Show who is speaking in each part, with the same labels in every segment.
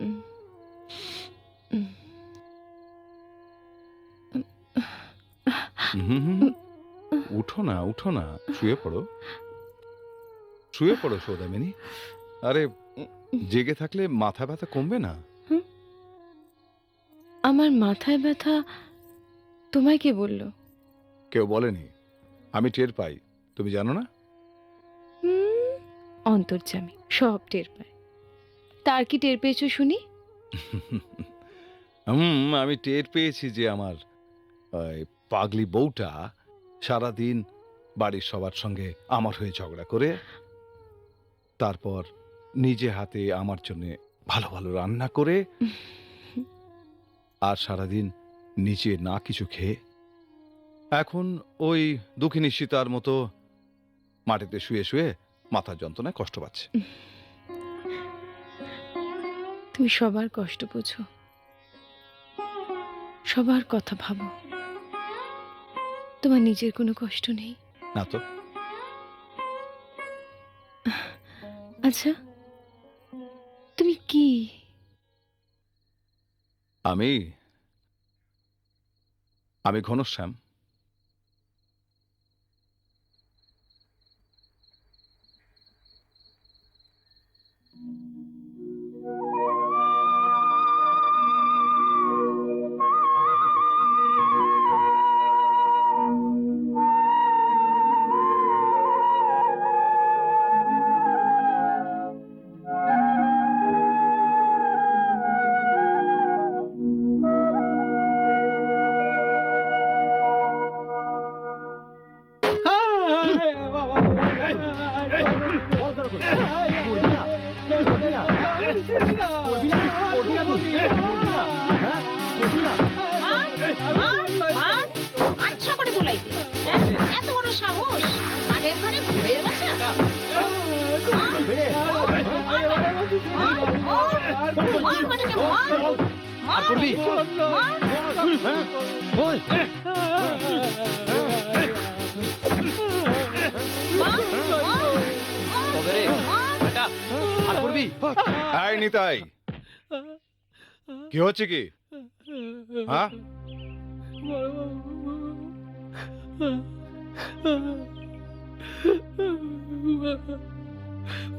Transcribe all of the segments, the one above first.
Speaker 1: উম, উম,
Speaker 2: হুম হুম
Speaker 1: উম,
Speaker 2: উঠো না, উঠো না, শুয়ে পড়ো, শুয়ে পড়ো সৌদামিনী। আরে, জেগে থাকলে মাথা ব্যথা কমবে না।
Speaker 1: হুম, আমার মাথায় ব্যথা তোমায় কে বলল?
Speaker 2: কেউ বলেনি, আমি টের পাই। তুমি জানো না?
Speaker 1: হুম, অন্তর্যামী সব টের পায়। তার কি টের পেয়েছো শুনি?
Speaker 2: আমি টের পেয়েছি যে আমার ওই পাগলি বউটা সারাদিন বাড়ির সবার সঙ্গে আমার হয়ে ঝগড়া করে, তারপর নিজে হাতে আমার জন্য ভালো ভালো রান্না করে, আর সারাদিন নিজে না কিছু খেয়ে এখন ওই দুঃখিনী সীতার মতো মাটিতে শুয়ে শুয়ে মাথার যন্ত্রণায় কষ্ট পাচ্ছে।
Speaker 1: তুমি সবার কষ্ট বোঝো, সবার কথা ভাবো, তোমার নিজের কোনো কষ্ট নেই।
Speaker 2: না তো।
Speaker 1: আচ্ছা, তুমি কি?
Speaker 2: আমি আমি ঘনশ্যাম।
Speaker 3: আচ্ছা করে বলাইতে এত বড় সাহস আগের ঘরে ঘুরে বাঁচা
Speaker 2: এই নিতাই, কি হচ্ছে কি? হ্যাঁ,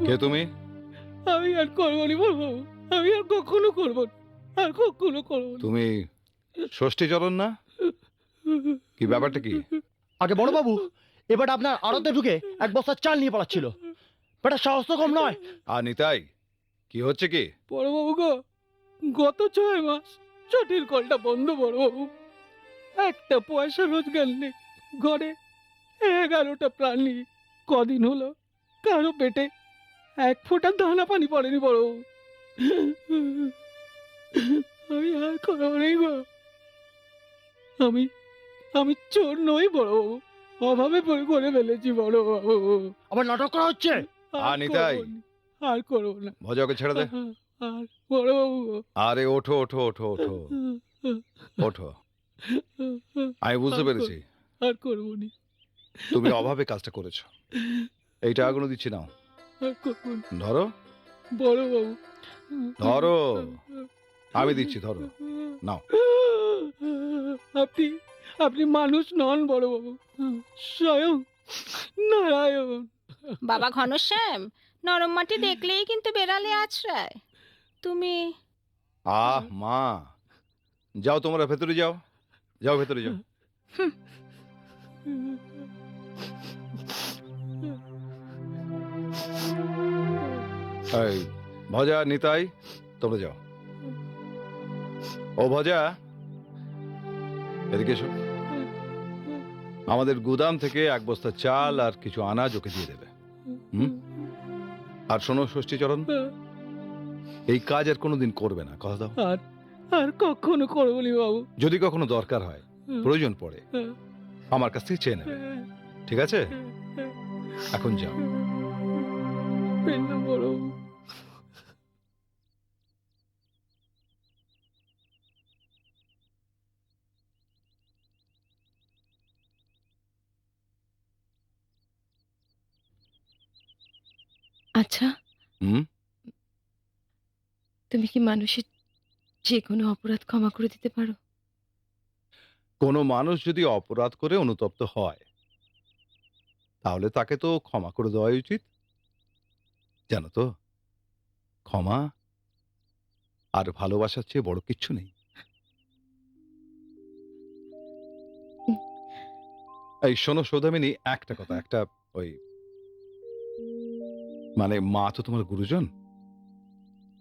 Speaker 2: কে তুমি?
Speaker 4: আমি আর করবো নি বলবো, আমি আর কখনো করবো না, আর কখনো করবো না।
Speaker 2: তুমি ষষ্ঠীচরণ না? কি ব্যাপারটা কি?
Speaker 5: আগে বড় বাবু, এবার আপনার আড়তে ঢুকে এক বস্তা চাল নিয়ে পালাচ্ছিল। বেটা সাহস তো কম নয়।
Speaker 2: আর নিতাই, কি হচ্ছে কি?
Speaker 4: বড়বাবু গো, গত 6 মাস চটির কলটা বন্ধ বড়বাবু। একটা পয়সা রোজগার নেই, ঘরে 11টা প্রাণী। কদিন হলো কারো পেটে এক ফোঁটা দানা পানি পড়েনি বড়বাবু। আমি আর করবো নেই গো। আমি আমি চোর নই বড়বাবু, অভাবে পড়ে করে ফেলেছি বড়বাবু।
Speaker 5: আবার নাটক করা হচ্ছে।
Speaker 2: আর নিতাই,
Speaker 4: করবো না, আর করবো না।
Speaker 2: ভজাকে ছেড়ে দে।
Speaker 4: আর বড়বাবু গো,
Speaker 2: আরে ওঠো ওঠো ওঠো ওঠো ওঠো। আমি বুঝতে পেরেছি
Speaker 4: আর করবো নি,
Speaker 2: তুমি অভাবে কাজটা করেছো। এই টাকাগুলো দিচ্ছি, নাও,
Speaker 4: আর করবো না
Speaker 2: ধরো
Speaker 4: বড়বাবু।
Speaker 2: ধরো, আমি দিচ্ছি, ধরো, নাও।
Speaker 4: আপনি আপনি মানুষ নন বড়বাবু, স্বয়ং নারায়ণ।
Speaker 3: বাবা ঘনশ্যাম, নরম মাটি দেখলেই কিন্তু বেড়ালে আছড়ায়। তুমি
Speaker 2: মা, যাও, তোমরা ভেতরে যাও, যাও ভেতরে যাও। এই ভজা, নিতাই, তোমরা যাও। ও ভজা, এদিকে এসো। আমাদের গুদাম থেকে এক বস্তা চাল আর কিছু আনাজ ওকে দিয়ে দেবে। হুম? আর শোনো ষষ্ঠীচরণ, এই কাজ আর কোনোদিন করবে না, কথা দাও।
Speaker 4: আর আর কখনো করবো নি বাবু।
Speaker 2: যদি কখনো দরকার হয়, প্রয়োজন পড়ে, আমার কাছ থেকে চেয়ে নেবে, ঠিক আছে? এখন যাও।
Speaker 4: বড়বাবু,
Speaker 1: আচ্ছা,
Speaker 2: হুম?
Speaker 1: তুমি কি মানুষের যে কোনো অপরাধ ক্ষমা করে দিতে পারো?
Speaker 2: কোনো মানুষ যদি অপরাধ করে অনুতপ্ত হয় তাহলে তাকে তো ক্ষমা করে দেওয়াই উচিত। জানো তো, ক্ষমা আর ভালোবাসার চেয়ে বড় কিচ্ছু নেই।
Speaker 1: হুম।
Speaker 2: এই শোনো সৌদামিনী, একটা কথা, একটা ওই মানে মা তো তোমার গুরুজন,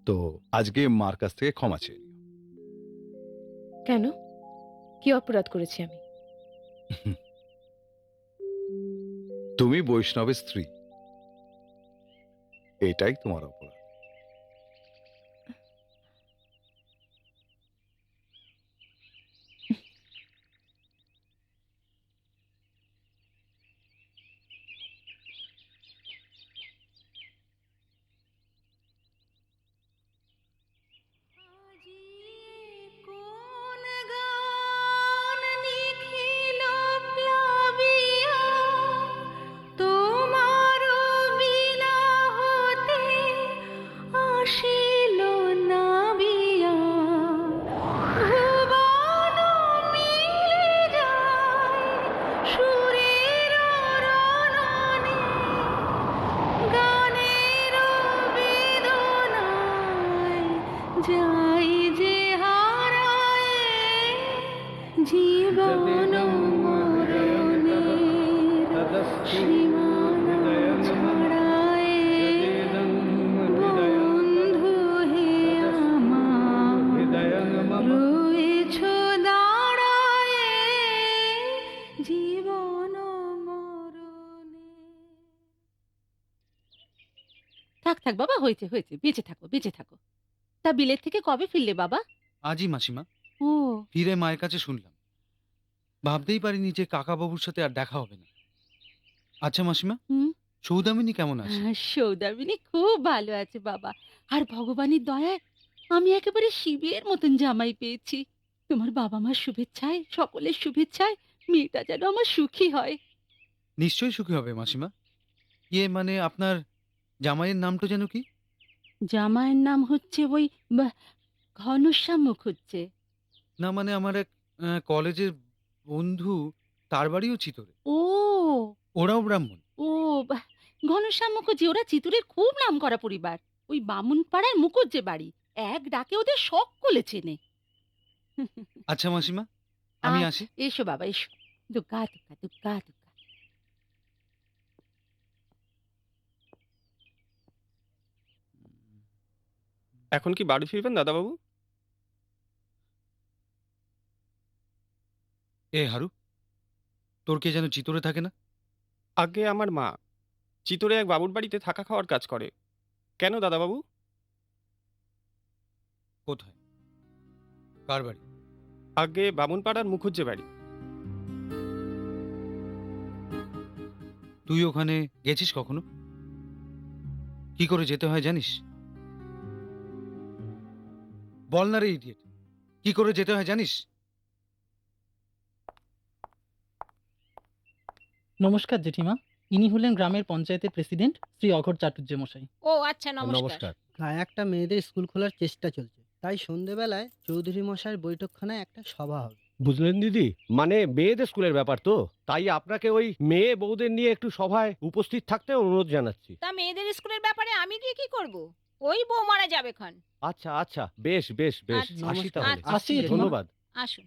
Speaker 2: তো আজকে মার কাছ থেকে ক্ষমা চেয়ে নিও।
Speaker 1: কেন? কি অপরাধ করেছি আমি?
Speaker 2: তুমি বৈষ্ণবের স্ত্রী, এটাই তোমার অপরাধ।
Speaker 3: কোন গান নিখিল প্লাবিয়া, তোমার বিনা হতে আসিল নাবিয়া। ভুবন মিলে যায় সুরের রণনে, গানের বেদনায় যাই যে হারায়, জীবন মরণের সীমানা ছাড়ায়। বন্ধু হে আমার রয়েছ দাঁড়ায়, জীবন মরণে। থাক থাক বাবা, হয়েছে হয়েছে, বেঁচে থাকো বেঁচে থাকো। তা বিলেত থেকে কবে ফিরলে বাবা?
Speaker 6: আজই মাসিমা,
Speaker 3: ও,
Speaker 6: ফিরে মায়ের কাছে শুনলাম। ভাবতেই পারিনি যে কাকাবাবুর সাথে আর দেখা হবে না। আচ্ছা মাসিমা,
Speaker 3: হুম?
Speaker 6: সৌদামিনী কেমন আছে?
Speaker 3: সৌদামিনী খুব ভালো আছে বাবা। আর ভগবানের দয়ায় আমি একেবারে শিবের মতন জামাই পেয়েছি। তোমার বাবা মার শুভেচ্ছায়, সকলের শুভেচ্ছায় মেয়েটা যেন আমার সুখী হয়।
Speaker 6: নিশ্চয়ই সুখী হবে মাসিমা। ইয়ে মানে আপনার জামাইয়ের নামটা যেন কি?
Speaker 3: জামাইয়ের নাম হচ্ছে ওই ঘনশ্যাম মুখুজ্জে।
Speaker 6: না মানে আমার এক কলেজের বন্ধু, তার বাড়িও চিতরে।
Speaker 3: ও,
Speaker 6: ওরাও ব্রাহ্মণ।
Speaker 3: ও ঘনশ্যাম মুখুজ্জে, ওরা চিতুরের খুব নাম করা পরিবার। ওই বামুন পাড়ার মুখুজ্জে বাড়ি, এক ডাকে ওদের সকলে চেনে।
Speaker 6: আচ্ছা মাসিমা, আমি
Speaker 3: আচ্ছা,
Speaker 6: আসি।
Speaker 3: এসো বাবা এসো। দুগ্গা দুগ্গা দুগ্গা দুগ্গা।
Speaker 7: এখন কি বাড়ি ফিরবেন দাদাবাবু?
Speaker 6: এ হারু, তোর কে যেন চিতরে থাকে না?
Speaker 7: আগে আমার মা চিতরে এক বাবুর বাড়িতে থাকা খাওয়ার কাজ করে। কেন দাদাবাবু?
Speaker 6: কোথায়? কার বাড়ি?
Speaker 7: আগে বামুনপাড়ার মুখুজ্জে বাড়ি।
Speaker 6: তুই ওখানে গেছিস কখনো? কি করে যেতে হয় জানিস? বল না রে ইডিয়েট, কি করে যেতে হয় জানিস?
Speaker 4: নমস্কার জেঠিমা, ইনি হলেন গ্রামের পঞ্চায়েতের প্রেসিডেন্ট শ্রী অঘোর চাটুর্যে মশাই।
Speaker 3: ও আচ্ছা, নমস্কার।
Speaker 8: গায়ে একটা মেয়েদের স্কুল খোলার চেষ্টা চলছে, তাই সন্ধেবেলায় চৌধুরী মশাইয়ের বৈঠকখানায় একটা সভা হবে।
Speaker 9: বুঝলেন দিদি, মানে মেয়েদের স্কুলের ব্যাপার তো, তাই আপনাকে ওই মেয়ে বউদের নিয়ে একটু সভায় উপস্থিত থাকতে অনুরোধ জানাচ্ছি।
Speaker 3: তা মেয়েদের স্কুলের ব্যাপারে আমি গিয়ে কি করব? ওই বউ মারা যাবে খন।
Speaker 9: আচ্ছা আচ্ছা, বেশ বেশ বেশ,
Speaker 3: আচ্ছা,
Speaker 9: আসি তাহলে।
Speaker 3: আচ্ছা,
Speaker 4: আসি জেঠিমা।
Speaker 9: ধন্যবাদ।
Speaker 3: আসুন।